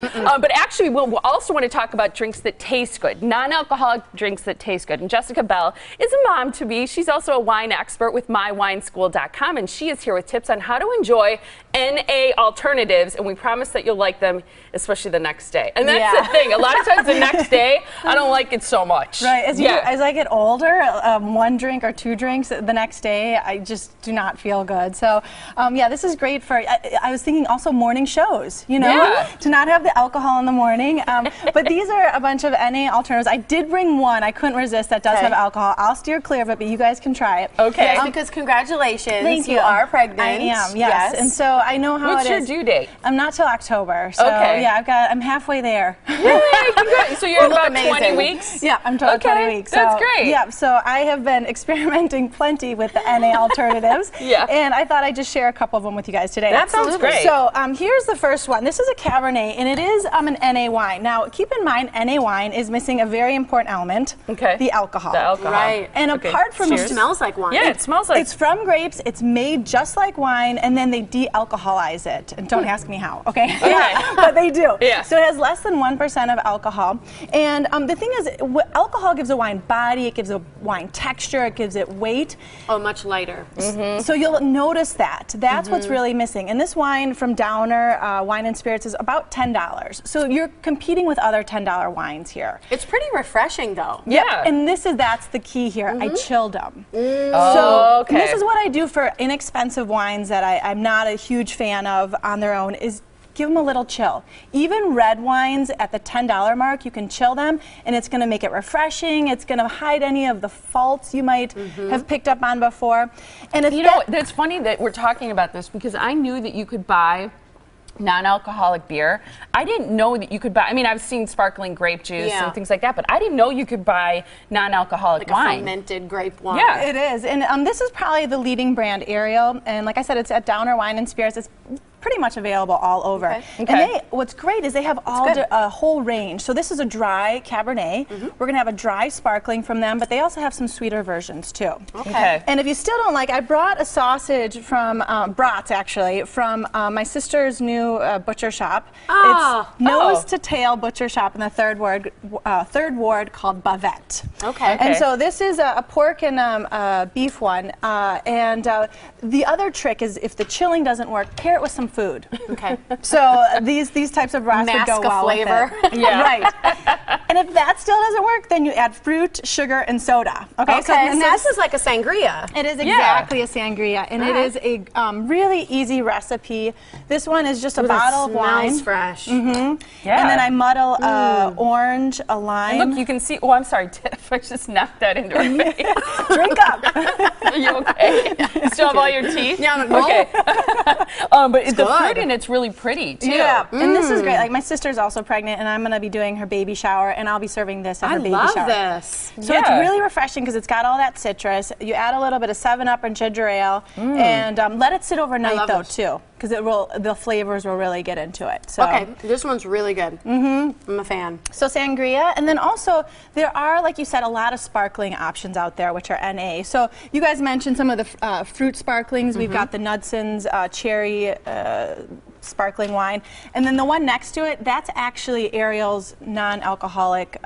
But actually, we'll also want to talk about drinks that taste good, non-alcoholic drinks that taste good. And Jessica Bell is a mom to be. She's also a wine expert with mywineschool.com, and she is here with tips on how to enjoy NA alternatives. And we promise that you'll like them, especially the next day. And that's the thing. A lot of times the next day, I don't like it so much. Right. As I get older, one drink or two drinks the next day, I just do not feel good. So, yeah, this is great for. I was thinking also morning shows. You know, to not have the alcohol in the morning. But these are a bunch of NA alternatives. I did bring one. I couldn't resist that does have alcohol. I'll steer clear of it, but you guys can try it. Okay. Yes, because congratulations. Thank you. You are pregnant. I am. Yes. And so I know how What's it is. your due date? I'm not till October. So yeah, I'm halfway there. Yay, congrats. So you're about 20 weeks? Yeah, I'm 20 weeks. So, that's great. Yeah. So I have been experimenting plenty with the NA alternatives. And I thought I'd just share a couple of them with you guys today. That sounds great. So here's the first one. This is a Cabernet, and it is an NA wine. Now, keep in mind, NA wine is missing a very important element, the alcohol. The alcohol. Right. And apart from it smells like wine. Yeah, it smells like. It's from grapes. It's made just like wine, and then they de-alcoholize it. And don't ask me how, okay? But they do. So it has less than 1% of alcohol. And the thing is, alcohol gives a wine body. It gives a wine texture. It gives it weight. Oh, much lighter. So you'll notice that. That's what's really missing. And this wine from Downer Wine and Spirits is about $10. So you're competing with other $10 wines here. It's pretty refreshing, though. Yeah. And that's the key here. I chilled them. So and this is what I do for inexpensive wines that I'm not a huge fan of on their own is give them a little chill. Even red wines at the $10 mark, you can chill them, and it's going to make it refreshing. It's going to hide any of the faults you might have picked up on before. And if you know, it's funny that we're talking about this because I knew that you could buy non-alcoholic beer. I didn't know that you could buy, I mean, I've seen sparkling grape juice and things like that, but I didn't know you could buy non-alcoholic wine. Like a fermented grape wine. Yeah, it is. And this is probably the leading brand, Ariel. And like I said, it's at Downer Wine and Spirits. It's pretty much available all over. And what's great is they have a whole range. So this is a dry Cabernet. We're going to have a dry sparkling from them, but they also have some sweeter versions too. And if you still don't like, I brought a sausage from, brats actually, from my sister's new butcher shop. It's nose to tail butcher shop in the third ward called Bavette. And so this is a pork and beef one. And the other trick is if the chilling doesn't work, pair it with some food. So these types of brats would go well flavor. with it. Right. And if that still doesn't work, then you add fruit, sugar, and soda. So this is like a sangria. It is exactly a sangria, and it is a really easy recipe. This one is just a bottle of wine. Smells fresh. And then I muddle orange, a lime. And look, you can see. Oh, I'm sorry, Tiff. I just knocked that into her face. Drink up. Are you okay? Still have all your teeth? Yeah. Okay. But the fruit in it's really pretty too. Yeah, and this is great. Like my sister's also pregnant, and I'm going to be doing her baby shower, and I'll be serving this at her baby shower. I love this. So it's really refreshing because it's got all that citrus. You add a little bit of 7-Up and ginger ale, and let it sit overnight though too, because the flavors will really get into it. So. Okay, this one's really good. I'm a fan. So sangria, and then also there are, like you said, a lot of sparkling options out there, which are NA. So you guys mentioned some of the fruit sparklings. We've got the Nudson's cherry sparkling wine, and then the one next to it, that's actually Ariel's non-alcoholic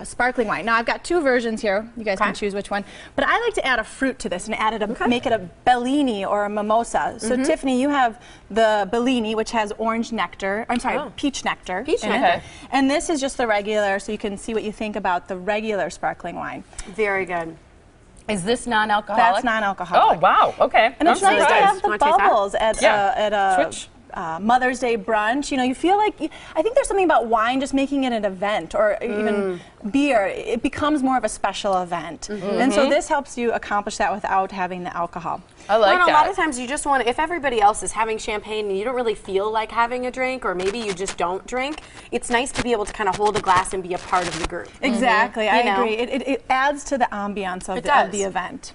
sparkling wine. Now I've got two versions here. You guys can choose which one. But I like to add a fruit to this and add it make it a Bellini or a mimosa. So Tiffany, you have the Bellini, which has orange nectar. I'm sorry, peach nectar. Peach nectar. And this is just the regular, so you can see what you think about the regular sparkling wine. Very good. Is this non-alcoholic? That's non-alcoholic. Oh wow. Okay. And it's nice to have the bubbles at a Switch. Mother's Day brunch. You know, you feel like, I think there's something about wine just making it an event, or even beer. It becomes more of a special event. And so this helps you accomplish that without having the alcohol. I like that. A lot of times you just want to, if everybody else is having champagne and you don't really feel like having a drink, or maybe you just don't drink, it's nice to be able to kind of hold a glass and be a part of the group. Exactly, I agree. It adds to the ambiance of the event.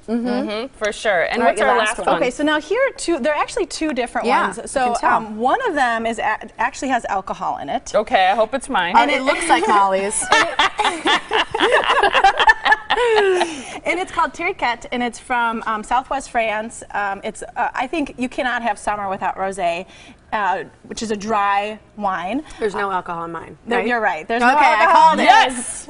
For sure. And what's our last one? Okay, so now here are there are actually two different ones. So one of them is actually has alcohol in it. Okay, I hope it's mine. And it looks like Molly's. And it's called Tirquette, and it's from Southwest France. I think you cannot have summer without rosé. which is a dry wine. There's no alcohol in mine. Right? You're right. There's no Okay, I alcohol. called it. Yes.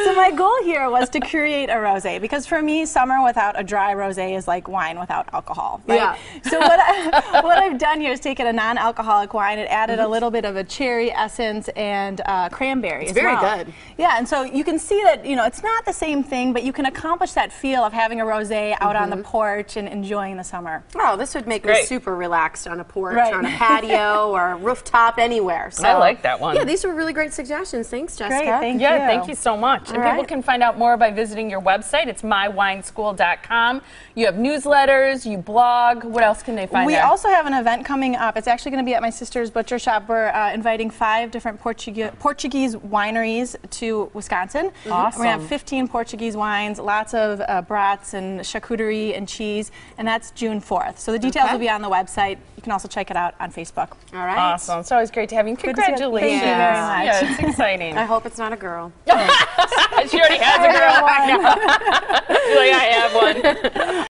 So my goal here was to create a rosé, because for me, summer without a dry rosé is like wine without alcohol. Right? Yeah. So what I've done here is taken a non-alcoholic wine and added a little bit of a cherry essence and cranberry as very well. good. Yeah, and so you can see that it's not the same thing, but you can accomplish that feel of having a rosé out on the porch and enjoying the summer. Oh, this would make me super relaxed on a porch, Right. on a patio, or a rooftop, anywhere. So, I like that one. Yeah, these were really great suggestions. Thanks, Jessica. Great, thank you. Yeah, thank you so much. And people right. can find out more by visiting your website. It's mywineschool.com. You have newsletters, you blog. What else can they find We there? also have an event coming up. It's actually going to be at my sister's butcher shop. We're inviting 5 different Portuguese wineries to Wisconsin. Awesome. We're going to have 15 Portuguese wines, lots of brats and charcuterie and cheese, and that's June 4th. So the details will be on the website. You can also check it out on Facebook. All right. Awesome. It's always great to have you. to see you. Congratulations. Thank you very much. Yeah, it's exciting. I hope it's not a girl. She already has a girl. I know. She's like, I have one.